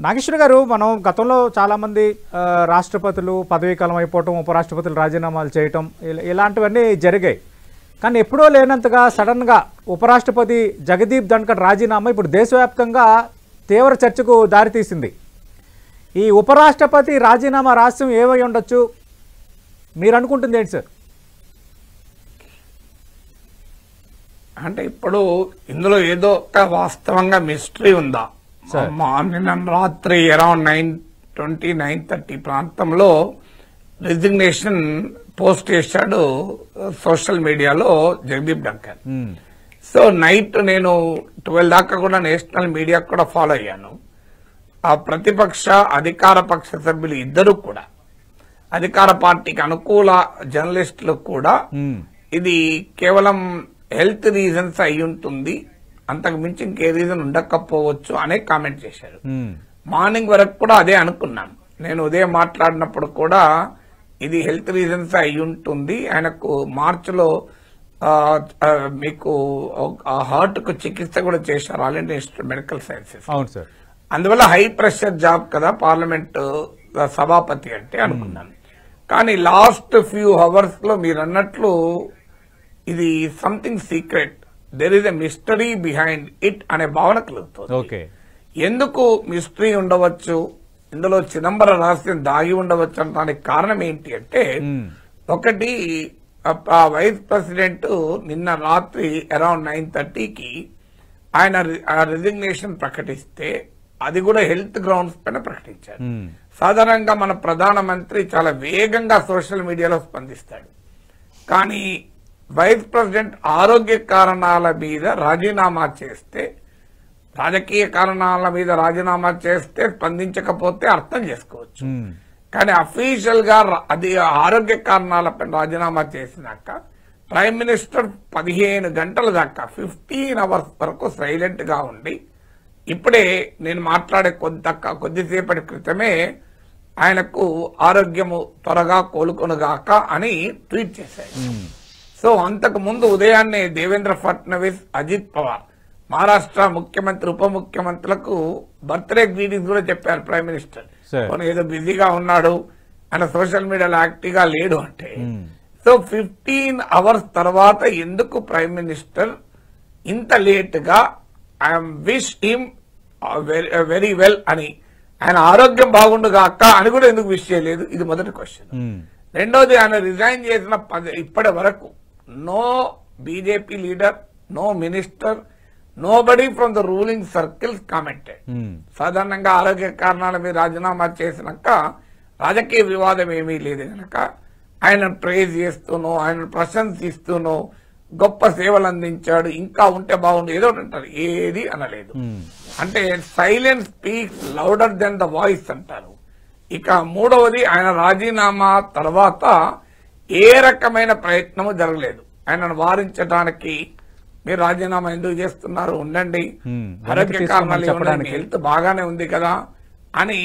నాగేశ్వర గారు, మనం గతంలో చాలామంది రాష్ట్రపతులు పదవీ కాలం అయిపోవటం, ఉపరాష్ట్రపతులు రాజీనామాలు చేయటం ఇలాంటివన్నీ జరిగాయి. కానీ ఎప్పుడో లేనంతగా సడన్గా ఉపరాష్ట్రపతి జగదీప్ ధన్కర్ రాజీనామా ఇప్పుడు దేశవ్యాప్తంగా తీవ్ర చర్చకు దారితీసింది. ఈ ఉపరాష్ట్రపతి రాజీనామా రహస్యం ఏమై ఉండొచ్చు, మీరు అనుకుంటుంది ఏంటి సార్? అంటే ఇప్పుడు ఇందులో ఏదో ఒక వాస్తవంగా మిస్టరీ ఉందా? నిన్న రాత్రి అరౌండ్ 9:20, 9:30 ప్రాంతంలో రిజిగ్నేషన్ పోస్ట్ చేశాడు సోషల్ మీడియాలో జగదీప్ ధన్కర్. సో నైట్ నేను 12 దాకా కూడా నేషనల్ మీడియా కూడా ఫాలో అయ్యాను. ఆ ప్రతిపక్ష అధికార పక్ష సభ్యులు ఇద్దరు కూడా, అధికార పార్టీకి అనుకూల జర్నలిస్టులు కూడా ఇది కేవలం హెల్త్ రీజన్స్ అయి ఉంటుంది, అంతకు మించి ఇంకే రీజన్ ఉండకపోవచ్చు అనే కామెంట్ చేశారు. మార్నింగ్ వరకు కూడా అదే అనుకున్నాను. నేను ఉదయం మాట్లాడినప్పుడు కూడా ఇది హెల్త్ రీజన్స్ అయి ఉంటుంది, ఆయనకు మార్చిలో మీకు హార్ట్ కు చికిత్స కూడా చేశారు all India institute medical sciences. అవును సార్. అందువల్ల హై ప్రెషర్ జాబ్ కదా పార్లమెంట్ సభాపతి అంటే అనుకున్నాను. కానీ లాస్ట్ ఫ్యూ అవర్స్ లో మీరు అన్నట్లు ఇది something secret, there is a mystery behind it అనే భావన కలుగుతుంది. ఎందుకు మిస్టరీ ఉండవచ్చు, ఇందులో చిదంబర రహస్యం దాగి ఉండవచ్చు అనడానికి కారణం ఏంటి అంటే, ఒకటి వైస్ ప్రెసిడెంట్ నిన్న రాత్రి అరౌండ్ 9:30కి ఆయన రిజిగ్నేషన్ ప్రకటిస్తే అది కూడా హెల్త్ గ్రౌండ్స్ పైన ప్రకటించారు. సాధారణంగా మన ప్రధానమంత్రి చాలా వేగంగా సోషల్ మీడియాలో స్పందిస్తాడు. కానీ వైస్ ప్రెసిడెంట్ ఆరోగ్య కారణాల మీద రాజీనామా చేస్తే, రాజకీయ కారణాల మీద రాజీనామా చేస్తే స్పందించకపోతే అర్థం చేసుకోవచ్చు. కానీ అఫీషియల్ గా అది ఆరోగ్య కారణాలపై రాజీనామా చేసినాక ప్రైమ్ మినిస్టర్ 15 గంటల దాకా 15 అవర్స్ వరకు సైలెంట్ గా ఉండి, ఇప్పుడే నేను మాట్లాడే కొద్దిసేపటి క్రితమే ఆయనకు ఆరోగ్యము త్వరగా కోలుకొనుగాక అని ట్వీట్ చేశారు. సో అంతకు ముందు ఉదయాన్నే దేవేంద్ర ఫడ్నవీస్, అజిత్ పవార్ మహారాష్ట్ర ముఖ్యమంత్రి ఉప ముఖ్యమంత్రులకు బర్త్డే గ్రీటింగ్స్ కూడా చెప్పారు ప్రైమ్ మినిస్టర్. ఏదో బిజీగా ఉన్నాడు, ఆయన సోషల్ మీడియాలో యాక్టివ్ గా లేడు అంటే. సో 15 అవర్స్ తర్వాత ఎందుకు ప్రైమ్ మినిస్టర్ ఇంత లేట్ గా I'm wish him very well అని, ఆయన ఆరోగ్యం బాగుండుగాక అని కూడా ఎందుకు విష్ చేయలేదు? ఇది మొదటి క్వశ్చన్. రెండోది, ఆయన రిజైన్ చేసిన ఇప్పటి వరకు no BJP leader, no minister, nobody from the ruling circles commented. సాధారణంగా ఆరోగ్య కారణాల మీద రాజీనామా చేసినాక రాజకీయ వివాదం ఏమీ లేదు కనుక ఆయన ప్రేజ్ చేస్తూనో, ఆయన ప్రశంసిస్తూనో, గొప్ప సేవలు అందించాడు, ఇంకా ఉంటే బాగుండు ఏదో అంటారు, ఏది అనలేదు. అంటే silence speaks louder than the voice అంటారు. ఇక మూడవది, ఆయన రాజీనామా తర్వాత ఏ రకమైన ప్రయత్నము జరగలేదు ఆయనను వారించడానికి. మీరు రాజీనామా ఎందుకు చేస్తున్నారు, ఉండండి, ఆరోగ్య కారణాలు ఇవ్వడానికి, హెల్త్ బాగానే ఉంది కదా అని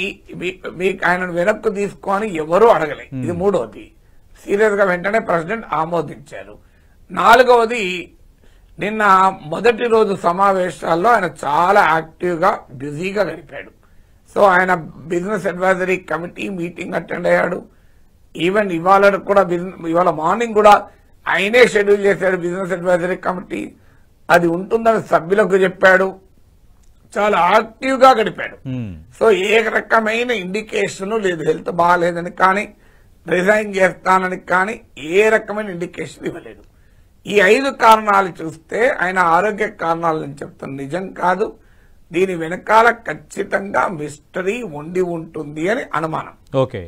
మీకు ఆయనను వెనక్కు తీసుకొని ఎవరూ అడగలే. ఇది మూడవది. సీరియస్ గా వెంటనే ప్రెసిడెంట్ ఆమోదించారు. నాలుగవది, నిన్న మొదటి రోజు సమావేశాల్లో ఆయన చాలా యాక్టివ్ గా బిజీగా గడిపాడు. సో ఆయన business advisory committee meeting attend అయ్యాడు. ఈవెన్ ఇవాళ మార్నింగ్ కూడా ఆయనే షెడ్యూల్ చేశాడు బిజినెస్ అడ్వైజరీ కమిటీ, అది ఉంటుందని సభ్యులకు చెప్పాడు. చాలా యాక్టివ్ గా గడిపాడు. సో ఏ రకమైన ఇండికేషన్ లేదు, హెల్త్ బాగాలేదని కానీ, రిజైన్ చేస్తానని కానీ ఏ రకమైన ఇండికేషన్ ఇవ్వలేదు. ఈ 5 కారణాలు చూస్తే ఆయన ఆరోగ్య కారణాలని చెప్తున్న నిజం కాదు, దీని వెనకాల ఖచ్చితంగా మిస్టరీ ఉండి ఉంటుంది అని అనుమానం. ఓకే.